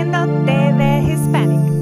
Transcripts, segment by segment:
viendo TV Hispanic.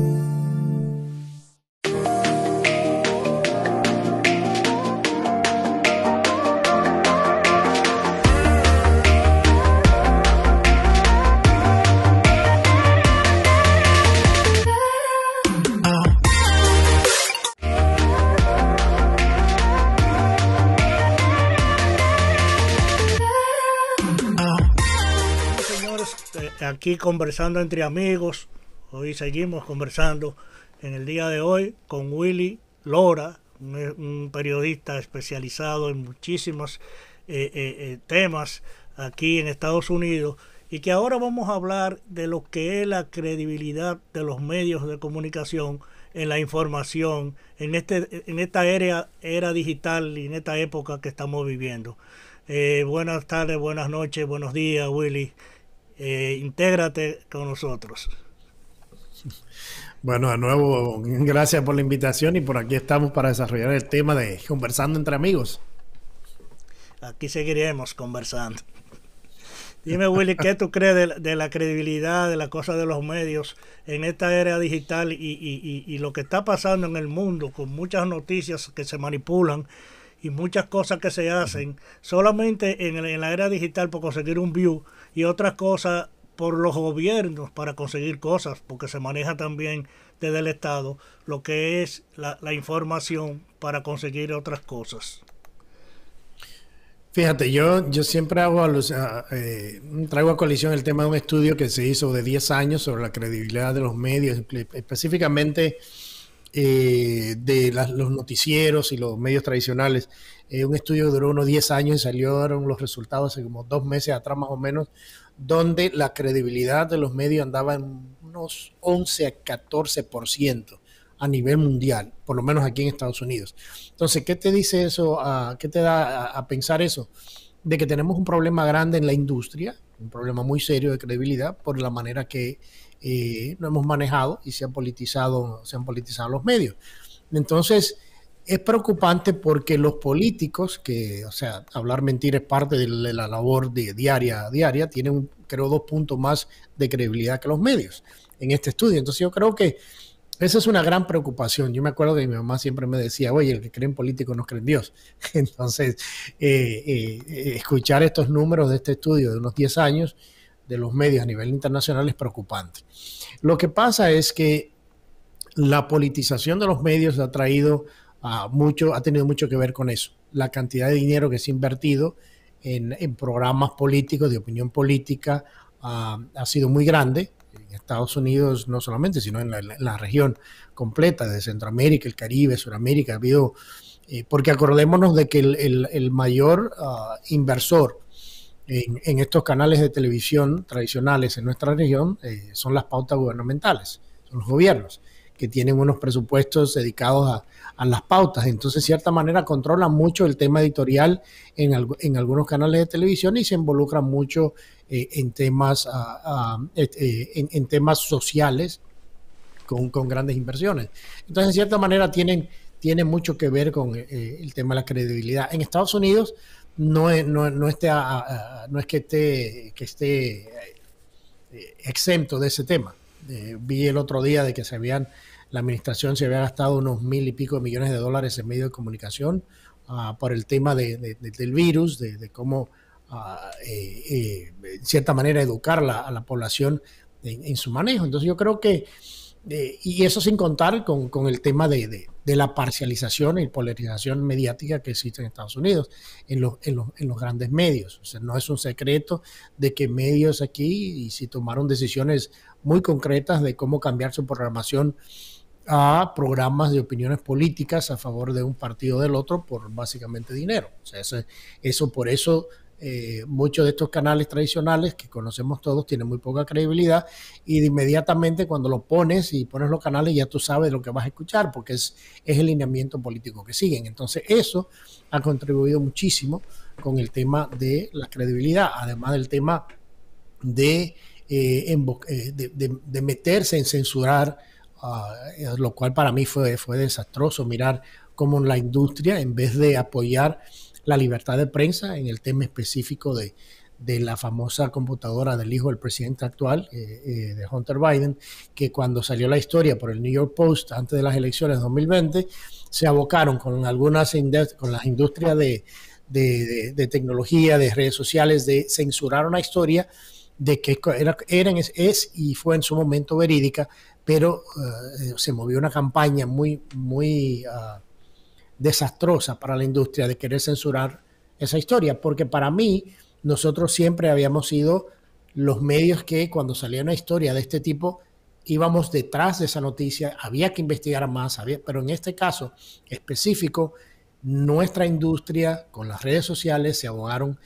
Aquí conversando entre amigos. Hoy seguimos conversando en el día de hoy con Willy Lora, un periodista especializado en muchísimos temas aquí en Estados Unidos, y que ahora vamos a hablar de lo que es la credibilidad de los medios de comunicación en la información en esta era digital y en esta época que estamos viviendo. Buenas tardes, buenas noches, buenos días, Willy. Intégrate con nosotros. Bueno, de nuevo, gracias por la invitación, y por aquí estamos para desarrollar el tema de conversando entre amigos. Aquí seguiremos conversando. Dime, Willy, ¿qué tú crees de la credibilidad de la cosa de los medios en esta era digital y lo que está pasando en el mundo, con muchas noticias que se manipulan y muchas cosas que se hacen solamente en la era digital por conseguir un view, y otras cosas por los gobiernos para conseguir cosas, porque se maneja también desde el Estado lo que es la información para conseguir otras cosas? Fíjate, yo siempre traigo a colisión el tema de un estudio que se hizo de 10 años sobre la credibilidad de los medios, específicamente los noticieros y los medios tradicionales. Un estudio que duró unos 10 años y salieron los resultados hace como 2 meses atrás más o menos, donde la credibilidad de los medios andaba en unos 11 a 14% a nivel mundial, por lo menos aquí en Estados Unidos. Entonces, ¿qué te dice eso? ¿Qué te da a pensar eso? De que tenemos un problema grande en la industria, un problema muy serio de credibilidad por la manera que lo hemos manejado y se han politizado los medios. Entonces, es preocupante porque los políticos, hablar mentira es parte de la labor diaria, tienen, creo, 2 puntos más de credibilidad que los medios en este estudio. Entonces, yo creo que esa es una gran preocupación. Yo me acuerdo que mi mamá siempre me decía, oye, el que cree en político no cree en Dios. Entonces, escuchar estos números de este estudio de unos 10 años de los medios a nivel internacional es preocupante. Lo que pasa es que la politización de los medios ha tenido mucho que ver con eso. La cantidad de dinero que se ha invertido en programas políticos, de opinión política, ha sido muy grande. En Estados Unidos no solamente, sino en la región completa de Centroamérica, el Caribe, Sudamérica. Ha habido, porque acordémonos de que el mayor inversor en estos canales de televisión tradicionales en nuestra región son las pautas gubernamentales, son los gobiernos, que tienen unos presupuestos dedicados a las pautas. Entonces, de cierta manera, controlan mucho el tema editorial en algunos canales de televisión, y se involucran mucho en temas sociales con grandes inversiones. Entonces, de cierta manera, tiene mucho que ver con el tema de la credibilidad. En Estados Unidos no es que esté exento de ese tema. Vi el otro día de que la administración se había gastado unos $1,000 y pico de millones de dólares en medios de comunicación por el tema del virus, de cómo, en cierta manera, educar a la población en su manejo. Entonces, yo creo que, y eso sin contar con el tema de la parcialización y polarización mediática que existe en Estados Unidos, en los grandes medios. O sea, no es un secreto de que medios aquí, y si tomaron decisiones muy concretas de cómo cambiar su programación a programas de opiniones políticas a favor de un partido o del otro por básicamente dinero. O sea, por eso muchos de estos canales tradicionales que conocemos todos tienen muy poca credibilidad, y de inmediatamente cuando lo pones los canales ya tú sabes lo que vas a escuchar, porque es el lineamiento político que siguen. Entonces, eso ha contribuido muchísimo con el tema de la credibilidad, además del tema de meterse en censurar, lo cual para mí fue desastroso mirar cómo la industria, en vez de apoyar la libertad de prensa en el tema específico de de la famosa computadora del hijo del presidente actual, de Hunter Biden, que cuando salió la historia por el New York Post antes de las elecciones de 2020, se abocaron con con las industrias de tecnología, de redes sociales, de censurar una historia de que es y fue en su momento verídica, pero se movió una campaña muy desastrosa para la industria de querer censurar esa historia, porque para mí nosotros siempre habíamos sido los medios que cuando salía una historia de este tipo íbamos detrás de esa noticia, había que investigar más, pero en este caso específico, nuestra industria con las redes sociales se abocaron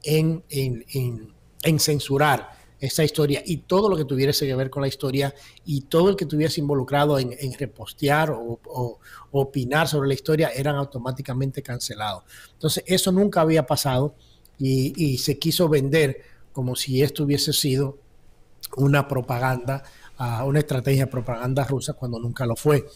en censurar esa historia y todo lo que tuviese que ver con la historia y todo el que estuviese involucrado en repostear o opinar sobre la historia eran automáticamente cancelados. Entonces eso nunca había pasado y se quiso vender como si esto hubiese sido una propaganda, una estrategia de propaganda rusa cuando nunca lo fue.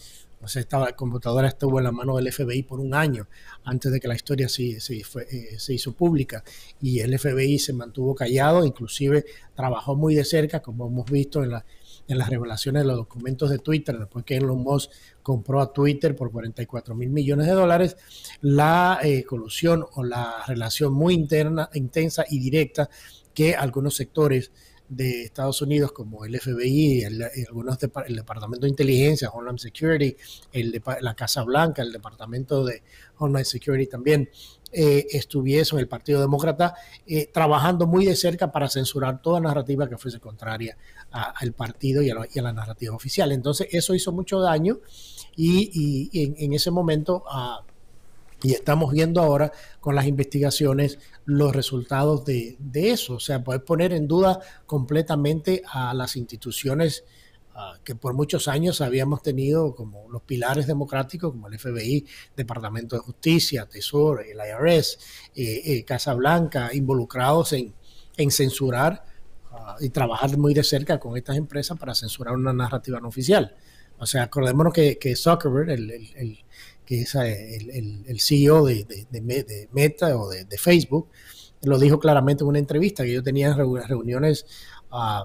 O sea, la computadora estuvo en la mano del FBI por un año antes de que la historia se hizo pública y el FBI se mantuvo callado, inclusive trabajó muy de cerca, como hemos visto en las revelaciones de los documentos de Twitter, después que Elon Musk compró a Twitter por $44,000 millones, la colusión o la relación muy intensa y directa que algunos sectores de Estados Unidos como el FBI, el Departamento de Inteligencia, Homeland Security, la Casa Blanca, el Departamento de Homeland Security también estuviesen, el Partido Demócrata, trabajando muy de cerca para censurar toda narrativa que fuese contraria al partido y a la narrativa oficial. Entonces eso hizo mucho daño y en ese momento... y estamos viendo ahora con las investigaciones los resultados de eso. O sea, puede poner en duda completamente a las instituciones que por muchos años habíamos tenido como los pilares democráticos, como el FBI, Departamento de Justicia, Tesoro, el IRS, Casa Blanca, involucrados en censurar y trabajar muy de cerca con estas empresas para censurar una narrativa no oficial. O sea, acordémonos que Zuckerberg, que es el CEO de Meta o de Facebook, lo dijo claramente en una entrevista, que ellos tenían reuniones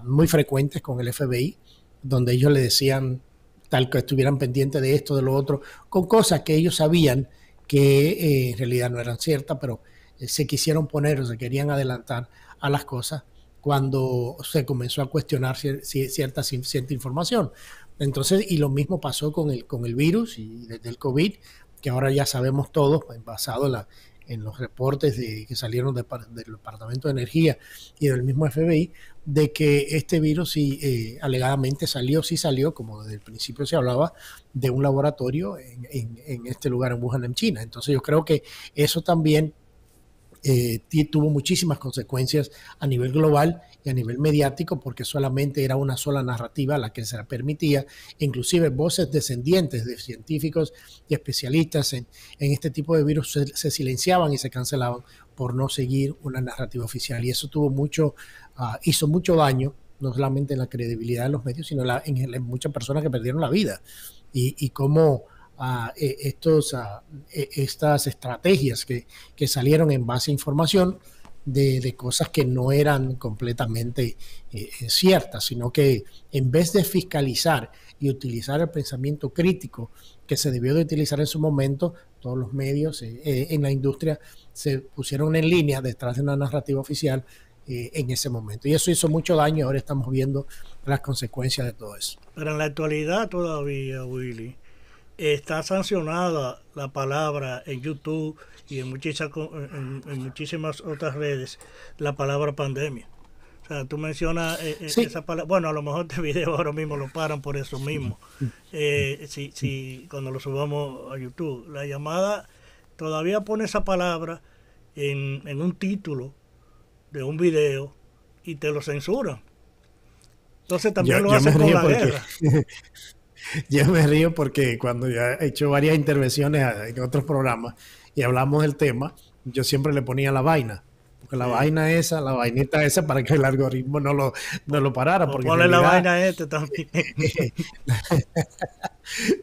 muy frecuentes con el FBI, donde ellos le decían tal que estuvieran pendientes de esto, de lo otro, con cosas que ellos sabían que en realidad no eran ciertas, pero se quisieron poner o se querían adelantar a las cosas cuando se comenzó a cuestionar cierta información. Entonces, y lo mismo pasó con el virus y desde el COVID, que ahora ya sabemos todos, basado en los reportes que salieron del Departamento de Energía y del mismo FBI, de que este virus alegadamente sí salió, como desde el principio se hablaba, de un laboratorio en este lugar en Wuhan, en China. Entonces yo creo que eso también tuvo muchísimas consecuencias a nivel global y a nivel mediático, porque solamente era una sola narrativa la que se la permitía, inclusive voces descendientes de científicos y especialistas en este tipo de virus se silenciaban y se cancelaban por no seguir una narrativa oficial, y eso hizo mucho daño, no solamente en la credibilidad de los medios, sino en muchas personas que perdieron la vida, y cómo estas estrategias que salieron en base a información de cosas que no eran completamente ciertas, sino que en vez de fiscalizar y utilizar el pensamiento crítico que se debió de utilizar en su momento, todos los medios en la industria se pusieron en línea detrás de una narrativa oficial en ese momento. Y eso hizo mucho daño. Ahora estamos viendo las consecuencias de todo eso. Pero en la actualidad todavía, Willy, está sancionada la palabra en YouTube y en muchísimas otras redes, la palabra pandemia. O sea, tú mencionas sí. esa palabra. Bueno, a lo mejor este video ahora mismo lo paran por eso mismo. Cuando lo subamos a YouTube. La llamada todavía pone esa palabra en un título de un video y te lo censuran. Entonces también lo hacen con la guerra. Yo me río porque cuando ya he hecho varias intervenciones en otros programas y hablamos del tema, yo siempre le ponía la vaina. Porque la vainita esa, para que el algoritmo no lo parara. Porque ponle la vaina también.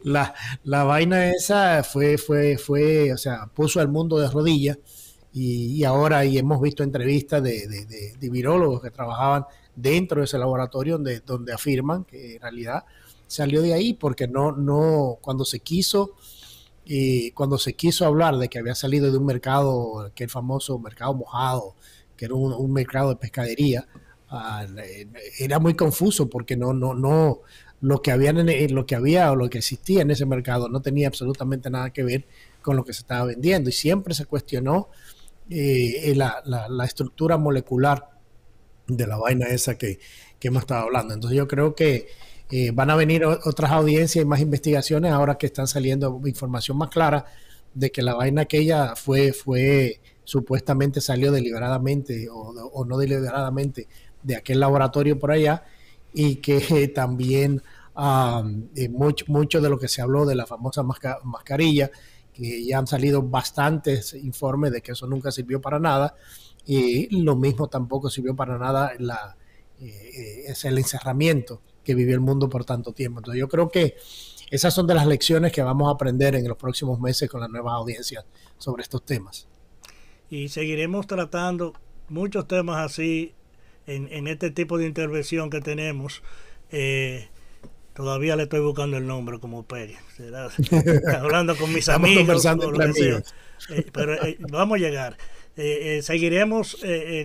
La vaina esa fue, o sea, puso al mundo de rodillas y ahora hemos visto entrevistas de virólogos que trabajaban dentro de ese laboratorio donde afirman que en realidad salió de ahí porque cuando se quiso hablar de que había salido de un mercado, que el famoso mercado mojado, que era un mercado de pescadería, era muy confuso porque lo que había o lo que existía en ese mercado no tenía absolutamente nada que ver con lo que se estaba vendiendo, y siempre se cuestionó la estructura molecular de la vaina esa que hemos estado hablando. Entonces yo creo que van a venir otras audiencias y más investigaciones ahora que están saliendo información más clara de que la vaina aquella supuestamente salió deliberadamente o no deliberadamente de aquel laboratorio por allá, y que también mucho de lo que se habló de la famosa mascarilla, que ya han salido bastantes informes de que eso nunca sirvió para nada, y lo mismo tampoco sirvió para nada es el encerramiento que vivió el mundo por tanto tiempo. Entonces yo creo que esas son de las lecciones que vamos a aprender en los próximos meses con las nuevas audiencias sobre estos temas. Y seguiremos tratando muchos temas así en este tipo de intervención que tenemos. Todavía le estoy buscando el nombre como Peri. Hablando con mis amigos. Conversando entre amigos. Pero vamos a llegar. Seguiremos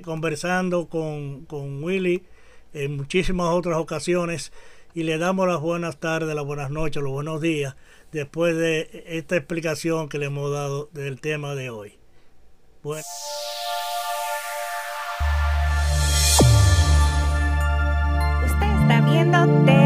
conversando con Willy en muchísimas otras ocasiones, y le damos las buenas tardes, las buenas noches, los buenos días después de esta explicación que le hemos dado del tema de hoy. Bueno. Usted está viendo